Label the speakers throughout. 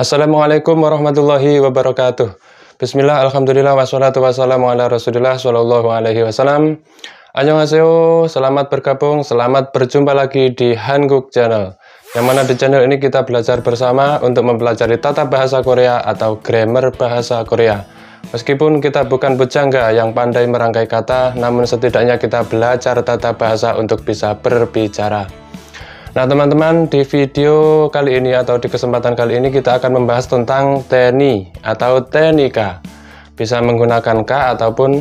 Speaker 1: Assalamualaikum warahmatullahi wabarakatuh. Bismillah, alhamdulillah, wassalatu wassalamu ala rasulillah sallallahu alaihi wasallam. Annyeonghaseyo, selamat bergabung, selamat berjumpa lagi di Hanguk Channel. Yang mana di channel ini kita belajar bersama untuk mempelajari tata bahasa Korea atau grammar bahasa Korea. Meskipun kita bukan bujangga yang pandai merangkai kata, namun setidaknya kita belajar tata bahasa untuk bisa berbicara. Nah teman-teman, di video kali ini atau di kesempatan kali ini kita akan membahas tentang teni atau tenika. Bisa menggunakan K ataupun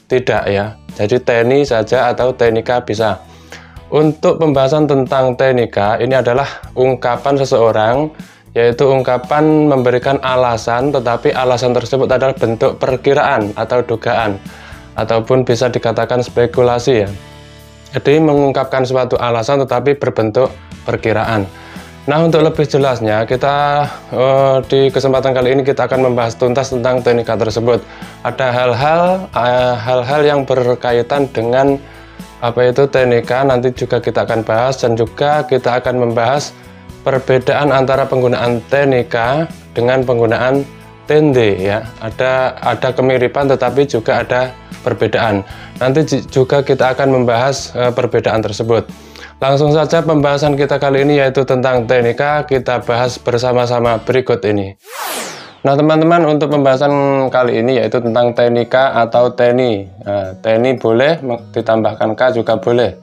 Speaker 1: tidak ya. Jadi teni saja atau tenika bisa. Untuk pembahasan tentang tenika, ini adalah ungkapan seseorang, yaitu ungkapan memberikan alasan, tetapi alasan tersebut adalah bentuk perkiraan atau dugaan, ataupun bisa dikatakan spekulasi ya. Jadi mengungkapkan suatu alasan tetapi berbentuk perkiraan. Nah untuk lebih jelasnya kita di kesempatan kali ini kita akan membahas tuntas tentang tenika tersebut. Ada hal-hal yang berkaitan dengan apa itu tenika, nanti juga kita akan bahas, dan juga kita akan membahas perbedaan antara penggunaan tenika dengan penggunaan tende ya. Ada kemiripan tetapi juga ada perbedaan. Nanti juga kita akan membahas perbedaan tersebut. Langsung saja pembahasan kita kali ini yaitu tentang tenika, kita bahas bersama-sama berikut ini. Nah teman-teman, untuk pembahasan kali ini yaitu tentang tenika atau teni. Teni boleh ditambahkan K juga boleh.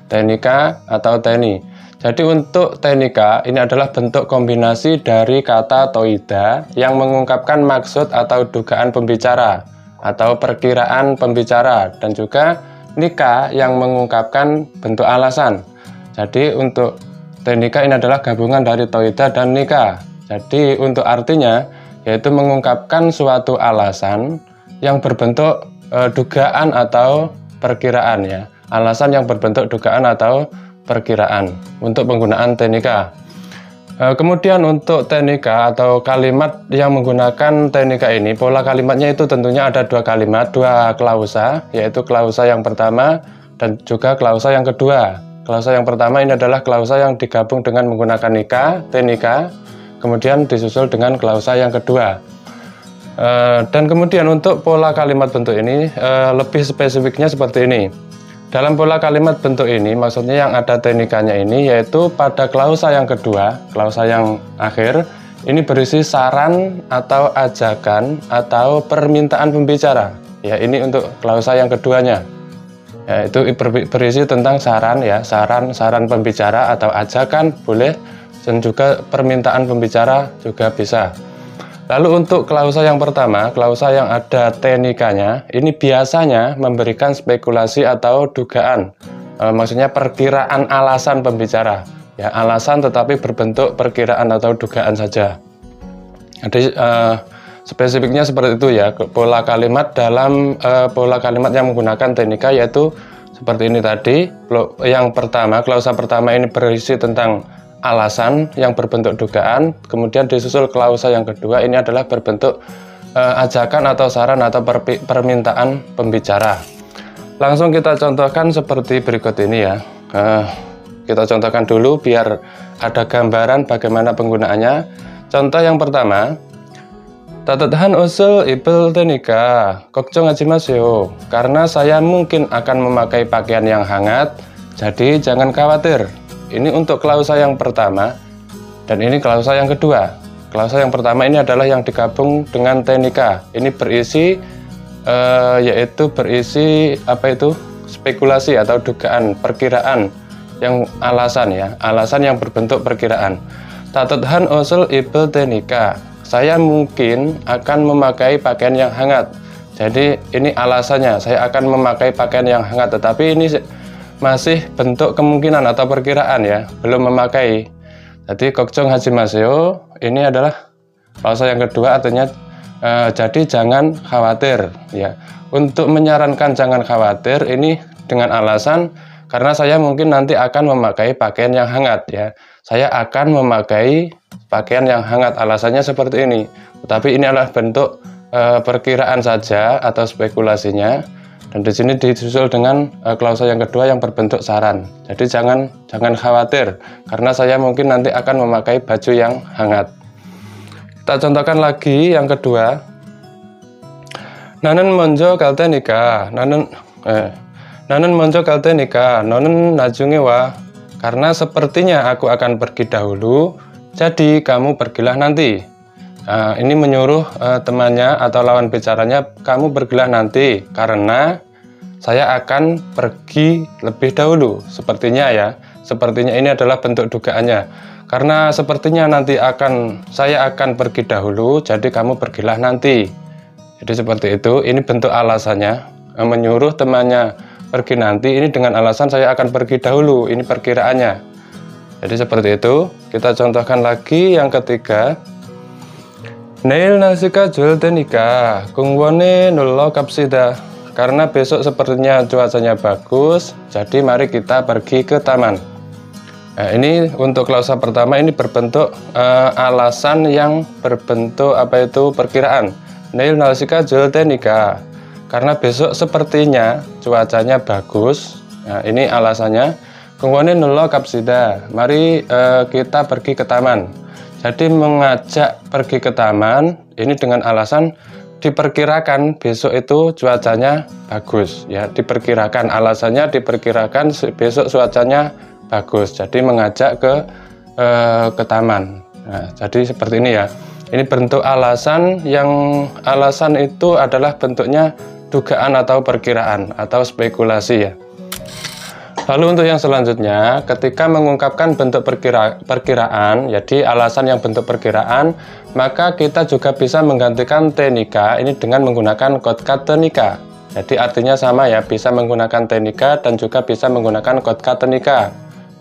Speaker 1: Tenika atau teni. Jadi untuk tenika ini adalah bentuk kombinasi dari kata toida yang mengungkapkan maksud atau dugaan pembicara atau perkiraan pembicara, dan juga nika yang mengungkapkan bentuk alasan. Jadi untuk tenika ini adalah gabungan dari toida dan nika. Jadi untuk artinya yaitu mengungkapkan suatu alasan yang berbentuk dugaan atau perkiraan ya. Alasan yang berbentuk dugaan atau perkiraan untuk penggunaan tenika. Kemudian untuk tenika atau kalimat yang menggunakan tenika ini, pola kalimatnya itu tentunya ada dua kalimat, dua klausa, yaitu klausa yang pertama dan juga klausa yang kedua. Klausa yang pertama ini adalah klausa yang digabung dengan menggunakan nika, tenika, kemudian disusul dengan klausa yang kedua. Dan kemudian untuk pola kalimat bentuk ini lebih spesifiknya seperti ini. Dalam pola kalimat bentuk ini, maksudnya yang ada tenikanya ini, yaitu pada klausa yang kedua, klausa yang akhir, ini berisi saran atau ajakan atau permintaan pembicara. Ya, ini untuk klausa yang keduanya. Ya, itu berisi tentang saran ya, saran pembicara atau ajakan boleh, dan juga permintaan pembicara juga bisa. Lalu untuk klausa yang pertama, klausa yang ada tenikanya, ini biasanya memberikan spekulasi atau dugaan. Maksudnya perkiraan alasan pembicara. Ya, alasan tetapi berbentuk perkiraan atau dugaan saja. Jadi spesifiknya seperti itu ya, pola kalimat dalam pola kalimat yang menggunakan tenika yaitu seperti ini tadi. Yang pertama, klausa pertama ini berisi tentang alasan yang berbentuk dugaan, kemudian disusul klausa yang kedua ini adalah berbentuk ajakan atau saran atau permintaan pembicara. Langsung kita contohkan seperti berikut ini ya. Kita contohkan dulu biar ada gambaran bagaimana penggunaannya. Contoh yang pertama, 따뜻한 옷을 입을 테니까 걱정하지 마세요. Karena saya mungkin akan memakai pakaian yang hangat, jadi jangan khawatir. Ini untuk klausa yang pertama, dan ini klausa yang kedua. Klausa yang pertama ini adalah yang digabung dengan tenika. Ini berisi yaitu berisi apa itu? Spekulasi atau dugaan, perkiraan yang alasan ya, alasan yang berbentuk perkiraan. 따뜻한 옷을 입을 테니까. Saya mungkin akan memakai pakaian yang hangat. Jadi ini alasannya, saya akan memakai pakaian yang hangat, tetapi ini masih bentuk kemungkinan atau perkiraan ya, belum memakai. Jadi 걱정하지 마세요 ini adalah klausa yang kedua, artinya jadi jangan khawatir ya. Untuk menyarankan jangan khawatir ini dengan alasan karena saya mungkin nanti akan memakai pakaian yang hangat ya. Saya akan memakai pakaian yang hangat, alasannya seperti ini. Tetapi ini adalah bentuk perkiraan saja atau spekulasinya. Dan di sini disusul dengan klausa yang kedua yang berbentuk saran. Jadi jangan khawatir karena saya mungkin nanti akan memakai baju yang hangat. Kita contohkan lagi yang kedua. Nanen monjo kalte nikah. Nanen monjo kalte nikah. Nonen najunge wa. Karena sepertinya aku akan pergi dahulu, jadi kamu pergilah nanti. Nah, ini menyuruh temannya atau lawan bicaranya, kamu pergilah nanti karena saya akan pergi lebih dahulu. Sepertinya ya, sepertinya ini adalah bentuk dugaannya. Karena sepertinya nanti saya akan pergi dahulu, jadi kamu pergilah nanti. Jadi seperti itu, ini bentuk alasannya, menyuruh temannya pergi nanti, ini dengan alasan saya akan pergi dahulu, ini perkiraannya. Jadi seperti itu, kita contohkan lagi yang ketiga. Neil nasika jul tenika, kungwone nullo kapsida. Karena besok sepertinya cuacanya bagus, jadi mari kita pergi ke taman. Nah, ini untuk klausa pertama ini berbentuk alasan yang berbentuk perkiraan. Neil nasika jul tenika. Karena besok sepertinya cuacanya bagus. Nah, ini alasannya. Kungwone nullo kapsida. Mari kita pergi ke taman. Jadi mengajak pergi ke taman ini dengan alasan diperkirakan besok itu cuacanya bagus ya, diperkirakan, alasannya diperkirakan besok cuacanya bagus, jadi mengajak ke taman. Nah, jadi seperti ini ya, ini bentuk alasan, yang alasan itu adalah bentuknya dugaan atau perkiraan atau spekulasi ya. Lalu untuk yang selanjutnya, ketika mengungkapkan bentuk perkiraan, jadi alasan yang bentuk perkiraan, maka kita juga bisa menggantikan tenika ini dengan menggunakan kodkat tenika. Jadi artinya sama ya, bisa menggunakan tenika dan juga bisa menggunakan kodkat tenika.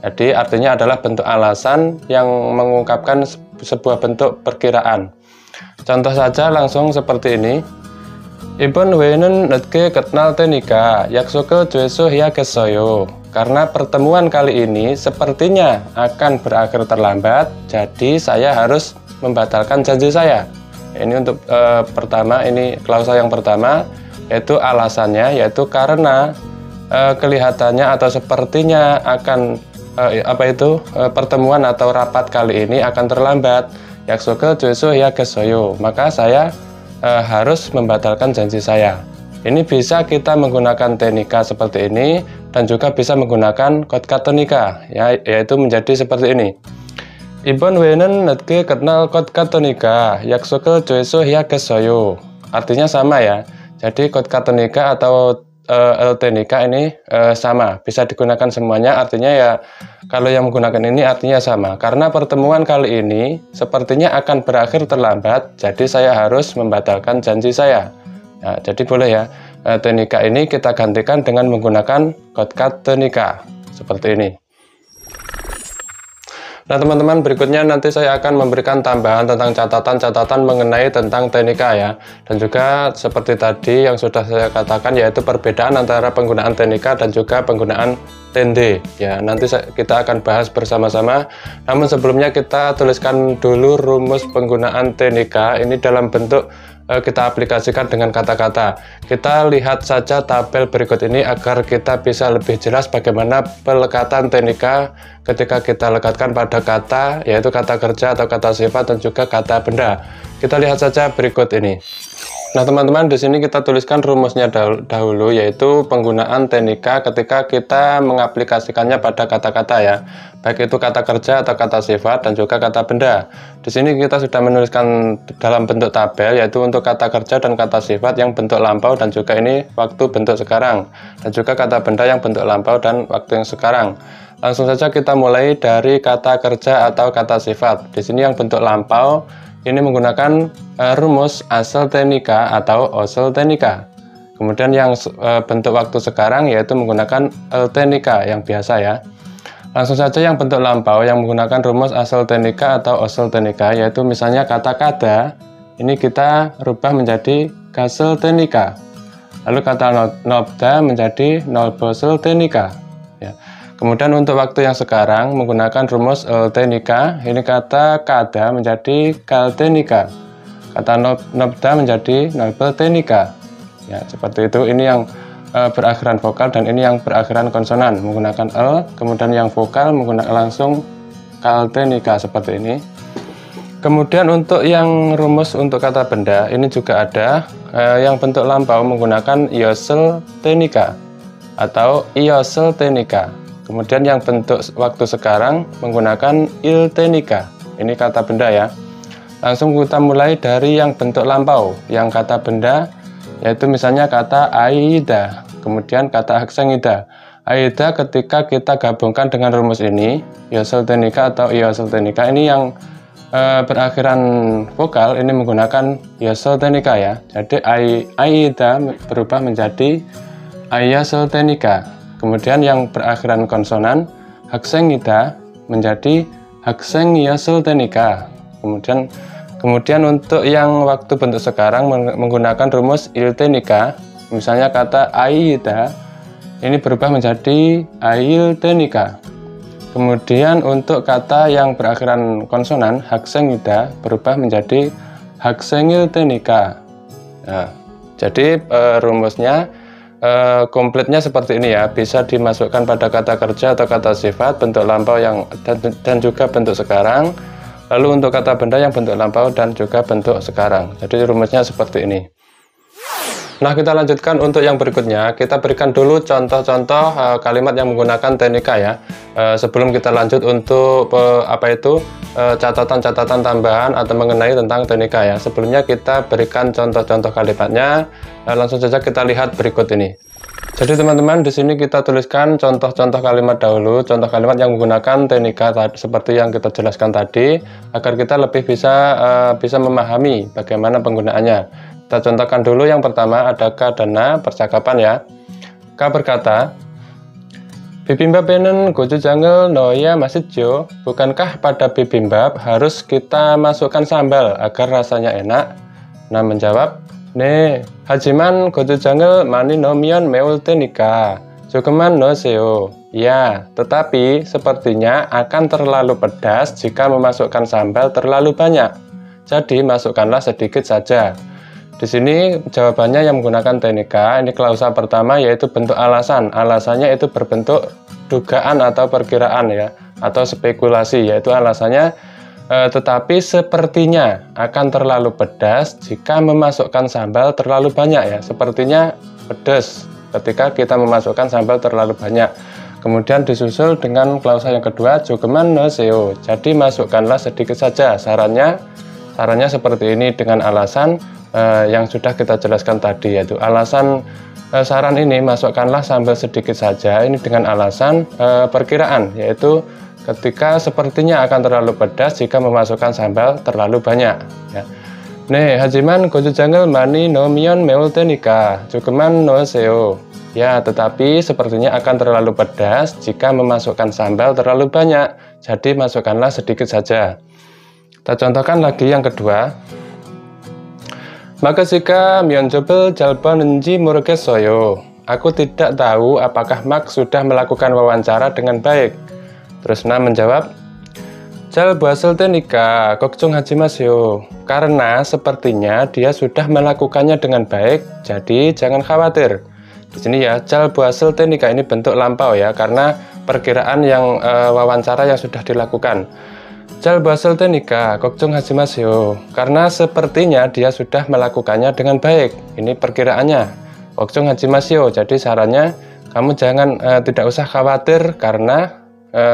Speaker 1: Jadi artinya adalah bentuk alasan yang mengungkapkan sebuah bentuk perkiraan. Contoh saja langsung seperti ini. Ibon wenen netke ketnal tenika, yaksoke jueso ya kesoyo. Karena pertemuan kali ini sepertinya akan berakhir terlambat, jadi saya harus membatalkan janji saya. Ini untuk pertama, ini klausa yang pertama, yaitu alasannya, yaitu karena kelihatannya atau sepertinya akan pertemuan atau rapat kali ini akan terlambat. Yaksoke jueso ya kesoyo. Maka saya harus membatalkan janji saya. Ini bisa kita menggunakan tenika seperti ini dan juga bisa menggunakan kodkat tenika ya, yaitu menjadi seperti ini. Ibon wenen netke kenal kodkat tenika yaksoke joeso ya kesoyo. Artinya sama ya. Jadi kodkat tenika atau tenika ini sama, bisa digunakan semuanya. Artinya ya, kalau yang menggunakan ini artinya sama. Karena pertemuan kali ini sepertinya akan berakhir terlambat, jadi saya harus membatalkan janji saya. Nah, jadi boleh ya, tenika ini kita gantikan dengan menggunakan kodkat tenika seperti ini. Nah teman-teman, berikutnya nanti saya akan memberikan tambahan tentang catatan-catatan mengenai tentang tenika ya. Dan juga seperti tadi yang sudah saya katakan, yaitu perbedaan antara penggunaan tenika dan juga penggunaan tende ya. Nanti kita akan bahas bersama-sama. Namun sebelumnya kita tuliskan dulu rumus penggunaan tenika ini dalam bentuk kita aplikasikan dengan kata-kata. Kita lihat saja tabel berikut ini agar kita bisa lebih jelas bagaimana pelekatan tenika ketika kita lekatkan pada kata, yaitu kata kerja atau kata sifat dan juga kata benda. Kita lihat saja berikut ini. Nah teman-teman, di sini kita tuliskan rumusnya dahulu, yaitu penggunaan tenika ketika kita mengaplikasikannya pada kata-kata ya, baik itu kata kerja atau kata sifat dan juga kata benda. Di sini kita sudah menuliskan dalam bentuk tabel, yaitu untuk kata kerja dan kata sifat yang bentuk lampau dan juga ini waktu bentuk sekarang, dan juga kata benda yang bentuk lampau dan waktu yang sekarang. Langsung saja kita mulai dari kata kerja atau kata sifat. Di sini yang bentuk lampau ini menggunakan rumus asal tenika atau osel tenika. Kemudian yang bentuk waktu sekarang yaitu menggunakan tenika yang biasa ya. Langsung saja yang bentuk lampau yang menggunakan rumus asal tenika atau osel tenika, yaitu misalnya kata kada ini kita rubah menjadi gasel tenika. Lalu kata nobda menjadi nolbosel tenika ya. Kemudian untuk waktu yang sekarang menggunakan rumus tenika, ini kata kada menjadi kaltenika, kata nobda menjadi nolbeltenika ya, seperti itu. Ini yang berakhiran vokal dan ini yang berakhiran konsonan menggunakan l, kemudian yang vokal menggunakan langsung kaltenika seperti ini. Kemudian untuk yang rumus untuk kata benda ini juga ada yang bentuk lampau menggunakan iosel tenika atau iosel tenika. Kemudian yang bentuk waktu sekarang menggunakan il tenika. Ini kata benda ya. Langsung kita mulai dari yang bentuk lampau, yang kata benda, yaitu misalnya kata aida, kemudian kata haksengida. Aida ketika kita gabungkan dengan rumus ini, iosel tenika atau iosel tenika, ini yang berakhiran vokal ini menggunakan iosel tenika ya. Jadi aida berubah menjadi iosel tenika. Kemudian yang berakhiran konsonan haksengida menjadi hakseng iosel tenika. Kemudian untuk yang waktu bentuk sekarang menggunakan rumus il tenika, misalnya kata aida ini berubah menjadi ail tenika. Kemudian untuk kata yang berakhiran konsonan haksengida berubah menjadi haksengil tenika. Nah, jadi rumusnya komplitnya seperti ini ya, bisa dimasukkan pada kata kerja atau kata sifat, bentuk lampau dan juga bentuk sekarang. Lalu untuk kata benda yang bentuk lampau dan juga bentuk sekarang. Jadi rumusnya seperti ini. Nah, kita lanjutkan untuk yang berikutnya. Kita berikan dulu contoh-contoh kalimat yang menggunakan tenika ya. Sebelum kita lanjut untuk catatan-catatan tambahan atau mengenai tentang tenika ya. Sebelumnya kita berikan contoh-contoh kalimatnya. Langsung saja kita lihat berikut ini. Jadi teman-teman, di sini kita tuliskan contoh-contoh kalimat dahulu, contoh kalimat yang menggunakan tenika seperti yang kita jelaskan tadi, agar kita lebih bisa memahami bagaimana penggunaannya. Kita contohkan dulu. Yang pertama ada K dan Na, percakapan ya. K berkata, bibimbap enen goju janggel noya masitjo. Bukankah pada bibimbap harus kita masukkan sambal agar rasanya enak? Na menjawab, ne hajiman goju janggel mani no mion meul tenika. Jogeman no seo. Ya, tetapi sepertinya akan terlalu pedas jika memasukkan sambal terlalu banyak. Jadi masukkanlah sedikit saja. Di sini jawabannya yang menggunakan tenika. Ini klausa pertama yaitu bentuk alasan. Alasannya itu berbentuk dugaan atau perkiraan ya, atau spekulasi, yaitu alasannya tetapi sepertinya akan terlalu pedas jika memasukkan sambal terlalu banyak ya. Sepertinya pedas ketika kita memasukkan sambal terlalu banyak. Kemudian disusul dengan klausa yang kedua, jogeman no seo. Jadi masukkanlah sedikit saja. Sarannya seperti ini dengan alasan yang sudah kita jelaskan tadi, yaitu alasan saran ini masukkanlah sambal sedikit saja, ini dengan alasan perkiraan, yaitu ketika sepertinya akan terlalu pedas jika memasukkan sambal terlalu banyak ya. Ne hajiman goju janggel mani no mion meul tenika jogeman no seo. Ya, tetapi sepertinya akan terlalu pedas jika memasukkan sambal terlalu banyak, jadi masukkanlah sedikit saja. Kita contohkan lagi yang kedua. Maka jika mionjobel jalban nenji moregessoyo. Aku tidak tahu apakah Mak sudah melakukan wawancara dengan baik. Terus Na menjawab, Jal basel tenika kokcung hajimasyo. Karena sepertinya dia sudah melakukannya dengan baik, jadi jangan khawatir. Di sini ya, jal basel tenika ini bentuk lampau ya, karena perkiraan yang wawancara yang sudah dilakukan. Jal basel tenika kokcung hajimasyo. Karena sepertinya dia sudah melakukannya dengan baik. Ini perkiraannya. Kokcung hajimasyo. Jadi sarannya kamu jangan tidak usah khawatir karena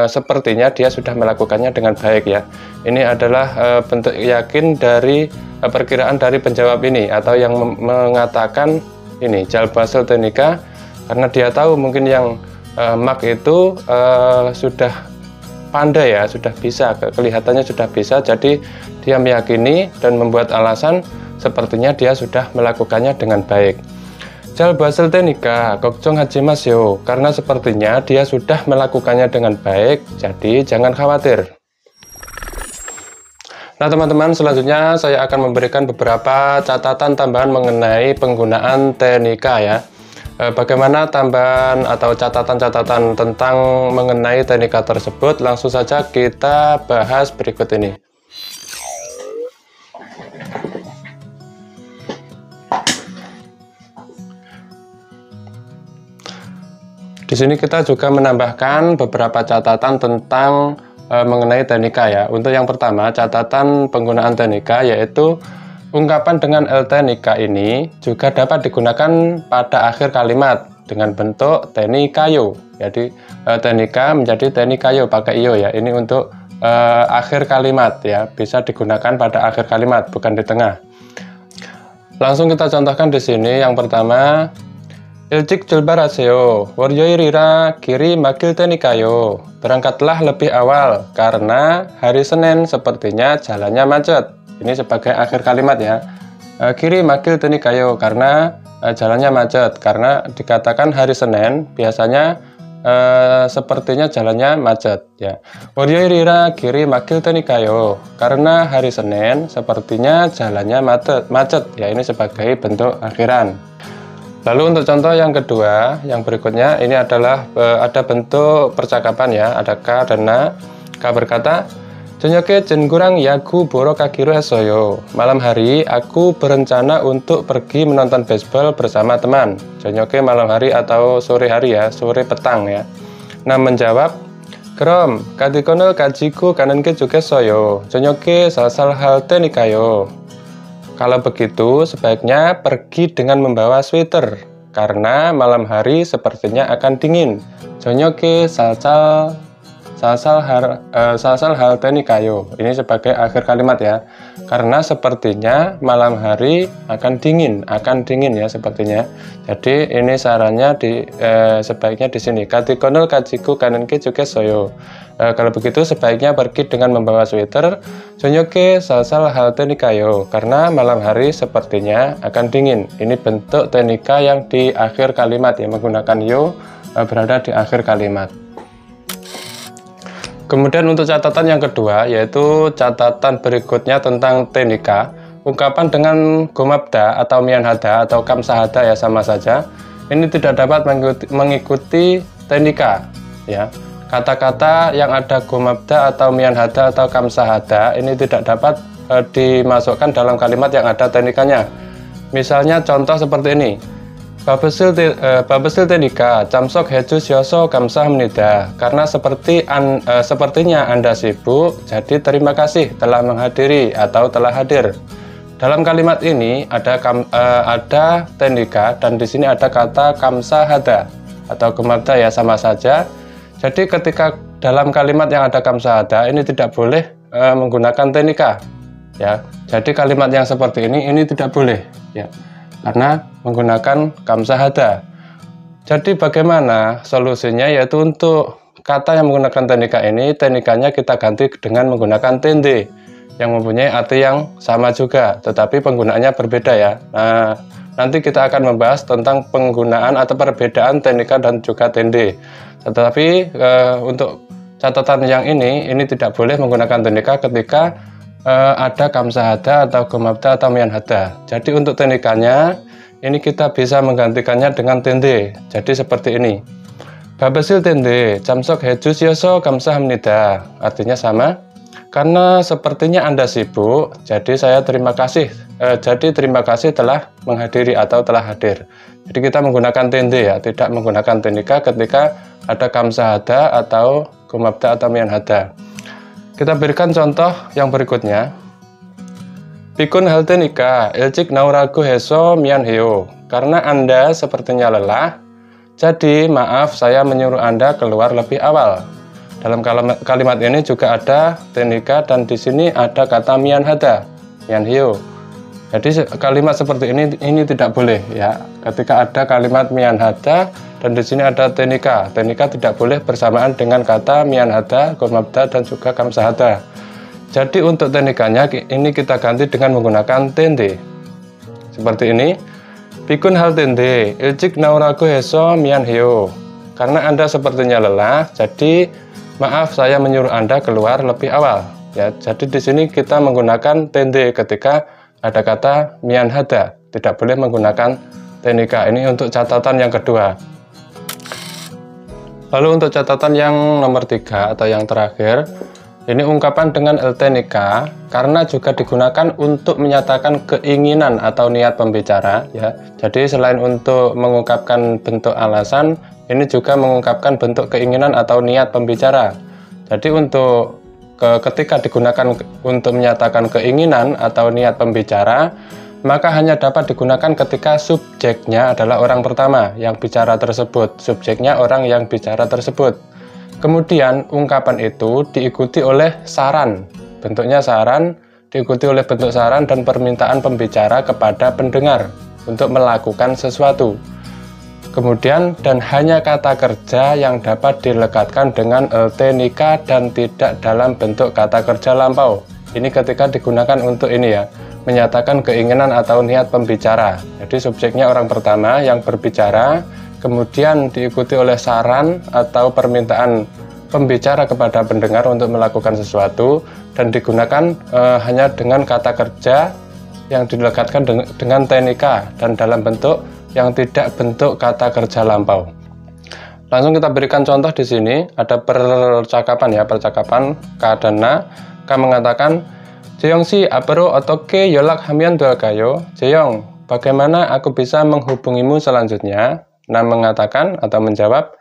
Speaker 1: sepertinya dia sudah melakukannya dengan baik ya. Ini adalah bentuk yakin dari perkiraan dari penjawab ini atau yang mengatakan ini jal basel tenika, karena dia tahu mungkin yang Mak itu sudah pandai ya, sudah bisa, kelihatannya sudah bisa, jadi dia meyakini dan membuat alasan sepertinya dia sudah melakukannya dengan baik. Jal basel tenika kokcong hajimasyo. Karena sepertinya dia sudah melakukannya dengan baik, jadi jangan khawatir. Nah teman-teman, selanjutnya saya akan memberikan beberapa catatan tambahan mengenai penggunaan tenika ya. Bagaimana tambahan atau catatan-catatan tentang mengenai tenika tersebut, langsung saja kita bahas berikut ini. Di sini kita juga menambahkan beberapa catatan tentang mengenai tenika ya. Untuk yang pertama, catatan penggunaan tenika yaitu ungkapan dengan tenika ini juga dapat digunakan pada akhir kalimat dengan bentuk tenikayo. Jadi tenika menjadi tenikayo pakai iyo ya. Ini untuk akhir kalimat ya, bisa digunakan pada akhir kalimat bukan di tengah. Langsung kita contohkan di sini. Yang pertama, 일찍 출발하세요. 월요일이라 길이 막힐 테니까요. Berangkatlah lebih awal karena hari Senin sepertinya jalannya macet. Ini sebagai akhir kalimat ya. Kiri makil tenikayo karena jalannya macet. Karena dikatakan hari Senin biasanya sepertinya jalannya macet ya. 월요일이라 길이 막힐 테니까요. Karena hari Senin sepertinya jalannya macet ya. Ini sebagai bentuk akhiran. Lalu untuk contoh yang kedua, yang berikutnya ini adalah ada bentuk percakapan ya, ada K dan Na. K berkata, 저녁에 친구랑 야구 보러 가기로 했어요. Malam hari aku berencana untuk pergi menonton baseball bersama teman. 저녁에 malam hari atau sore hari ya, sore petang ya. Nah menjawab, 그럼 가디건을 가지고 가는 게 좋겠어요. 저녁에 살살 할 테니까요. Kalau begitu, sebaiknya pergi dengan membawa sweater, karena malam hari sepertinya akan dingin. 저녁에 살살 할 테니까요. Ini sebagai akhir kalimat ya, karena sepertinya malam hari akan dingin ya sepertinya. Jadi ini sarannya sebaiknya di sini. 가디건을 가지고 가는 게 좋겠어요. Kalau begitu sebaiknya pergi dengan membawa sweater. 저녁에 살살 할 테니까요. Karena malam hari sepertinya akan dingin. Ini bentuk tenika yang di akhir kalimat ya, menggunakan yo berada di akhir kalimat. Kemudian untuk catatan yang kedua, yaitu catatan berikutnya tentang tenika. Ungkapan dengan gomabda atau mianhada atau kamsahada ya sama saja. Ini tidak dapat mengikuti tenika ya. Kata-kata yang ada gomabda atau mianhada atau kamsahada ini tidak dapat dimasukkan dalam kalimat yang ada tenikanya. Misalnya contoh seperti ini. Babesil tenika, camsok 해주셔서 감사합니다. Karena sepertinya Anda sibuk, jadi terima kasih telah menghadiri atau telah hadir. Dalam kalimat ini ada tenika dan di sini ada kata kamsahada atau gomabda ya sama saja. Jadi ketika dalam kalimat yang ada kamsahada ini tidak boleh menggunakan tenika ya. Jadi kalimat yang seperti ini tidak boleh ya, karena menggunakan kamsahada. Jadi bagaimana solusinya, yaitu untuk kata yang menggunakan tenika ini, tenikanya kita ganti dengan menggunakan tende yang mempunyai arti yang sama juga, tetapi penggunaannya berbeda ya. Nah, nanti kita akan membahas tentang penggunaan atau perbedaan tenika dan juga tende. Tetapi untuk catatan yang ini tidak boleh menggunakan tenika ketika ada kamsahada atau gomabda atau mianhada. Jadi untuk tenikanya ini kita bisa menggantikannya dengan tende. Jadi seperti ini. Babesil tende, camsok 해주셔서 감사합니다. Artinya sama. Karena sepertinya Anda sibuk, jadi saya terima kasih. Terima kasih telah menghadiri atau telah hadir. Jadi kita menggunakan tende ya, tidak menggunakan tenika ketika ada kamsahada atau gomabda atau mianhada. Kita berikan contoh yang berikutnya. Pikun hal tenika, 일찍 나오라고 해서 미안해요. Karena Anda sepertinya lelah, jadi maaf saya menyuruh Anda keluar lebih awal. Dalam kalimat ini juga ada tenika dan di sini ada kata mianhada, mianheo. Jadi kalimat seperti ini tidak boleh ya. Ketika ada kalimat mianhada dan di sini ada tenika, tenika tidak boleh bersamaan dengan kata mianhada, gomabda dan juga kamsahada. Jadi untuk tenikanya ini kita ganti dengan menggunakan tende. Seperti ini. Pikun hal tende, 일찍 나오라고 해서 미안해요. Karena Anda sepertinya lelah, jadi maaf saya menyuruh Anda keluar lebih awal. Ya, jadi di sini kita menggunakan tende ketika ada kata mianhada, tidak boleh menggunakan tenika. Ini untuk catatan yang kedua. Lalu untuk catatan yang nomor 3 atau yang terakhir, ini ungkapan dengan tenika karena juga digunakan untuk menyatakan keinginan atau niat pembicara ya. Jadi selain untuk mengungkapkan bentuk alasan, ini juga mengungkapkan bentuk keinginan atau niat pembicara. Jadi untuk ketika digunakan untuk menyatakan keinginan atau niat pembicara, maka hanya dapat digunakan ketika subjeknya adalah orang pertama yang bicara tersebut. Subjeknya orang yang bicara tersebut. Kemudian ungkapan itu diikuti oleh saran. Bentuknya saran, diikuti oleh bentuk saran dan permintaan pembicara kepada pendengar untuk melakukan sesuatu. Kemudian, dan hanya kata kerja yang dapat dilekatkan dengan lt nikah dan tidak dalam bentuk kata kerja lampau. Ini ketika digunakan untuk ini ya, menyatakan keinginan atau niat pembicara. Jadi subjeknya orang pertama yang berbicara, kemudian diikuti oleh saran atau permintaan pembicara kepada pendengar untuk melakukan sesuatu, dan digunakan hanya dengan kata kerja yang dilekatkan dengan tenika dan dalam bentuk yang tidak bentuk kata kerja lampau. Langsung kita berikan contoh di sini, ada percakapan ya, percakapan K dan Na. K mengatakan, Jeyong si apero otoke yolak hamian doagayo. Jeyong, bagaimana aku bisa menghubungimu selanjutnya? Na mengatakan atau menjawab,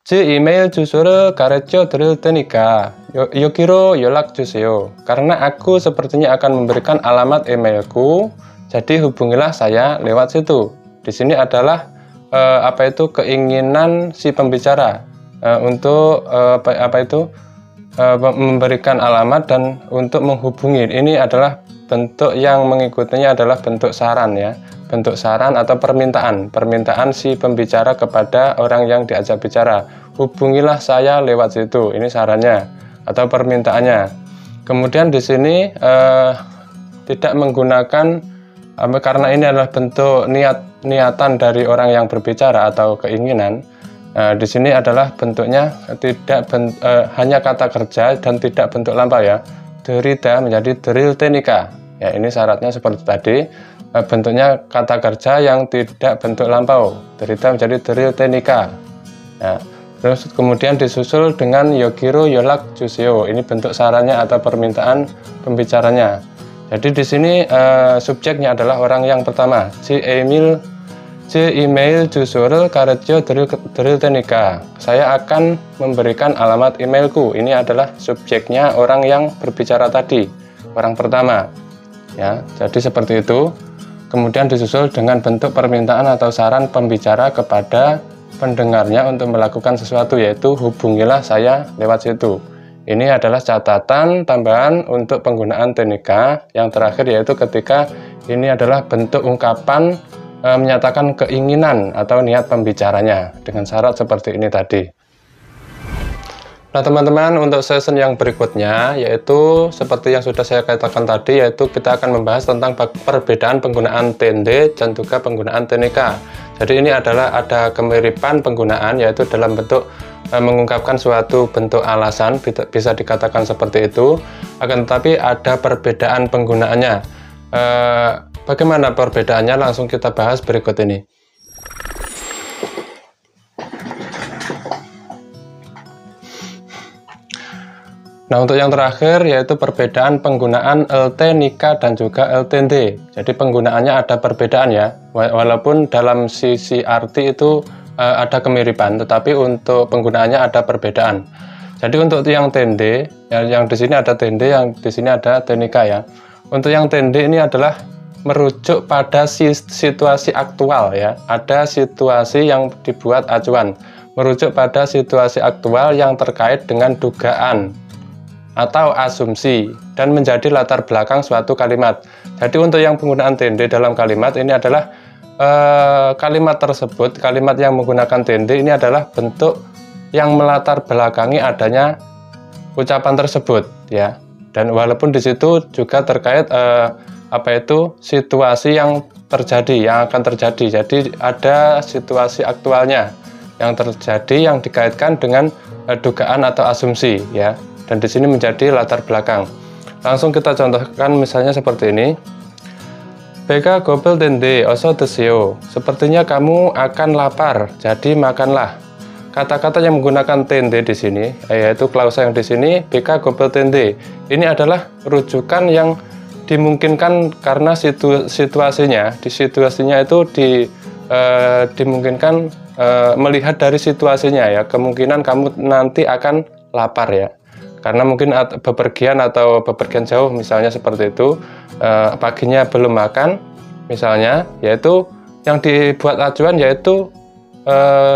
Speaker 1: 제 email 주소를 가르쳐 드릴 테니까 여기로 연락 주세요. Karena aku sepertinya akan memberikan alamat emailku, jadi hubungilah saya lewat situ. Di sini adalah keinginan si pembicara untuk memberikan alamat dan untuk menghubungi. Ini adalah bentuk yang mengikutinya adalah bentuk saran ya, bentuk saran atau permintaan si pembicara kepada orang yang diajak bicara. Hubungilah saya lewat situ. Ini sarannya atau permintaannya. Kemudian di sini tidak menggunakan karena ini adalah bentuk niatan dari orang yang berbicara atau keinginan. Di sini adalah bentuknya hanya kata kerja dan tidak bentuk lampau ya. Derida menjadi deril tenika. Ya, ini syaratnya seperti tadi. Bentuknya kata kerja yang tidak bentuk lampau. Derida menjadi deril tenika. Ya. Terus kemudian disusul dengan yogiro yolak juseo. Ini bentuk sarannya atau permintaan pembicaranya. Jadi di sini subjeknya adalah orang yang pertama. J email 주소를 가르쳐 드릴 테니까. Saya akan memberikan alamat emailku. Ini adalah subjeknya orang yang berbicara tadi, orang pertama. Ya, jadi seperti itu. Kemudian disusul dengan bentuk permintaan atau saran pembicara kepada pendengarnya untuk melakukan sesuatu, yaitu hubungilah saya lewat situ. Ini adalah catatan tambahan untuk penggunaan tenika. Yang terakhir yaitu ketika ini adalah bentuk ungkapan menyatakan keinginan atau niat pembicaranya dengan syarat seperti ini tadi. Nah teman-teman, untuk session yang berikutnya yaitu seperti yang sudah saya katakan tadi, yaitu kita akan membahas tentang perbedaan penggunaan tende dan juga penggunaan tenika. Jadi ini adalah ada kemiripan penggunaan, yaitu dalam bentuk mengungkapkan suatu bentuk alasan, bisa dikatakan seperti itu, akan tetapi ada perbedaan penggunaannya. Bagaimana perbedaannya? Langsung kita bahas berikut ini. Nah, untuk yang terakhir yaitu perbedaan penggunaan lt nikah dan juga ltnd. Jadi penggunaannya ada perbedaan ya, walaupun dalam sisi arti itu ada kemiripan, tetapi untuk penggunaannya ada perbedaan. Jadi untuk yang tende, yang di sini ada tende, yang di sini ada tenika ya. Untuk yang tende ini adalah merujuk pada situasi aktual ya. Ada situasi yang dibuat acuan, merujuk pada situasi aktual yang terkait dengan dugaan atau asumsi dan menjadi latar belakang suatu kalimat. Jadi untuk yang penggunaan tende dalam kalimat ini adalah kalimat tersebut, kalimat yang menggunakan tende ini adalah bentuk yang melatar belakangi adanya ucapan tersebut ya. Dan walaupun di situ juga terkait situasi yang terjadi, yang akan terjadi. Jadi ada situasi aktualnya yang terjadi yang dikaitkan dengan dugaan atau asumsi ya. Dan di sini menjadi latar belakang. Langsung kita contohkan misalnya seperti ini. Beka gobel tende oso desio. Sepertinya kamu akan lapar, jadi makanlah. Kata-kata yang menggunakan tende di sini, yaitu klausa yang di sini, beka gobel tende. Ini adalah rujukan yang dimungkinkan karena situasinya. Di situasinya itu dimungkinkan melihat dari situasinya ya. Kemungkinan kamu nanti akan lapar ya. karena mungkin bepergian atau bepergian jauh misalnya seperti itu, paginya belum makan misalnya, yaitu yang dibuat acuan yaitu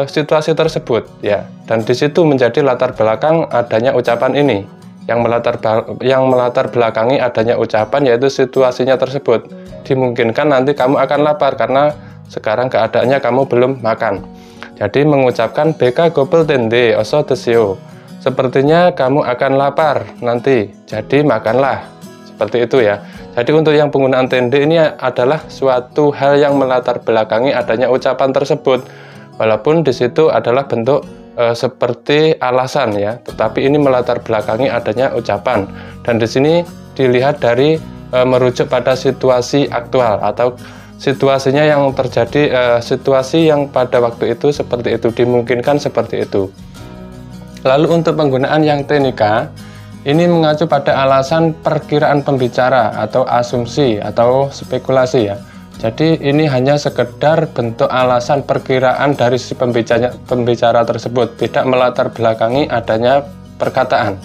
Speaker 1: situasi tersebut ya, dan di situ menjadi latar belakang adanya ucapan ini, yang melatar belakangi adanya ucapan yaitu situasinya tersebut. Dimungkinkan nanti kamu akan lapar karena sekarang keadaannya kamu belum makan. Jadi mengucapkan beka gobel tende oso desio, sepertinya kamu akan lapar nanti, jadi makanlah. Seperti itu ya. Jadi untuk yang penggunaan tende ini adalah suatu hal yang melatar belakangi adanya ucapan tersebut. Walaupun di situ adalah bentuk seperti alasan ya, tetapi ini melatar belakangi adanya ucapan. Dan di sini dilihat dari merujuk pada situasi aktual atau situasinya yang terjadi, situasi yang pada waktu itu seperti itu, dimungkinkan seperti itu. Lalu untuk penggunaan yang tenika, ini mengacu pada alasan perkiraan pembicara atau asumsi atau spekulasi ya. Jadi ini hanya sekedar bentuk alasan perkiraan dari si pembicara tersebut, tidak melatar belakangi adanya perkataan.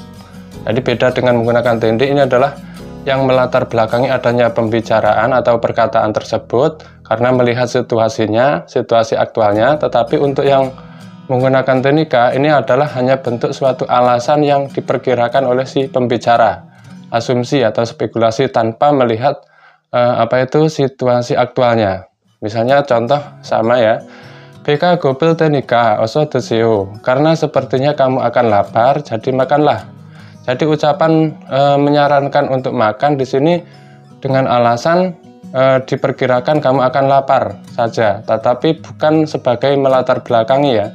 Speaker 1: Jadi beda dengan menggunakan tende, ini adalah yang melatar belakangi adanya pembicaraan atau perkataan tersebut karena melihat situasinya, situasi aktualnya. Tetapi untuk yang menggunakan tenika ini adalah hanya bentuk suatu alasan yang diperkirakan oleh si pembicara, asumsi atau spekulasi tanpa melihat situasi aktualnya. Misalnya contoh sama ya, beka gobel tenika oso desio, karena sepertinya kamu akan lapar jadi makanlah. Jadi ucapan menyarankan untuk makan di sini dengan alasan diperkirakan kamu akan lapar saja, tetapi bukan sebagai melatar belakangi ya.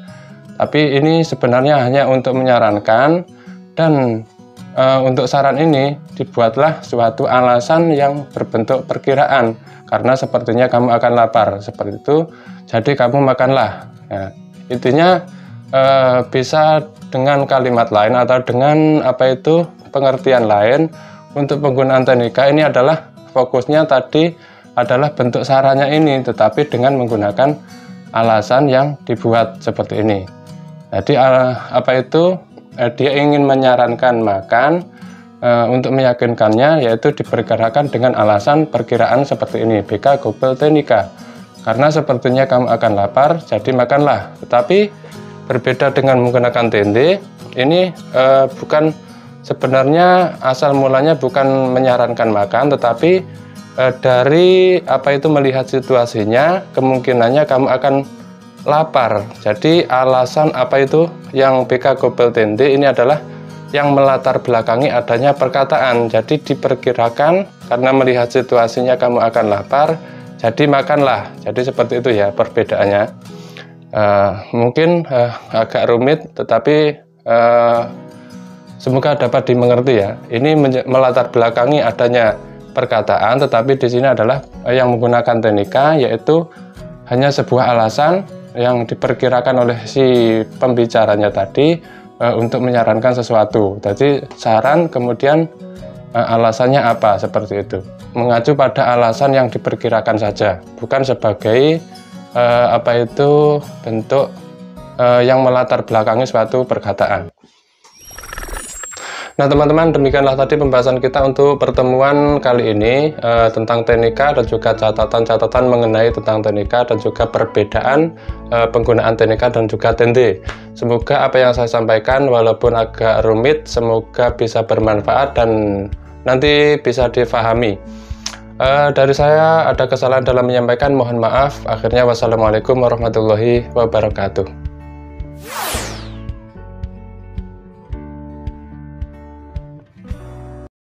Speaker 1: Tapi ini sebenarnya hanya untuk menyarankan, dan untuk saran ini dibuatlah suatu alasan yang berbentuk perkiraan, karena sepertinya kamu akan lapar, seperti itu, jadi kamu makanlah. Ya, intinya bisa dengan kalimat lain atau dengan pengertian lain. Untuk penggunaan tenika ini adalah fokusnya tadi adalah bentuk sarannya ini, tetapi dengan menggunakan alasan yang dibuat seperti ini. Jadi dia ingin menyarankan makan, untuk meyakinkannya yaitu diperkirakan dengan alasan perkiraan seperti ini, beka gobel tenika, karena sepertinya kamu akan lapar jadi makanlah. Tetapi berbeda dengan menggunakan tende, ini bukan sebenarnya asal mulanya bukan menyarankan makan, tetapi dari melihat situasinya, kemungkinannya kamu akan lapar. Jadi alasan yang beka gobel tende ini adalah yang melatar belakangi adanya perkataan. Jadi diperkirakan karena melihat situasinya kamu akan lapar, jadi makanlah. Jadi seperti itu ya perbedaannya. Mungkin agak rumit, tetapi semoga dapat dimengerti ya. Ini melatar belakangi adanya perkataan, tetapi di sini adalah yang menggunakan tenika, yaitu hanya sebuah alasan yang diperkirakan oleh si pembicaranya tadi untuk menyarankan sesuatu. Jadi saran kemudian alasannya apa, seperti itu. Mengacu pada alasan yang diperkirakan saja, bukan sebagai bentuk yang melatar belakangi suatu perkataan. Nah teman-teman, demikianlah tadi pembahasan kita untuk pertemuan kali ini tentang tenika dan juga catatan-catatan mengenai tentang tenika dan juga perbedaan penggunaan tenika dan juga tende. Semoga apa yang saya sampaikan walaupun agak rumit, semoga bisa bermanfaat dan nanti bisa difahami. Dari saya ada kesalahan dalam menyampaikan, mohon maaf. Akhirnya wassalamualaikum warahmatullahi wabarakatuh.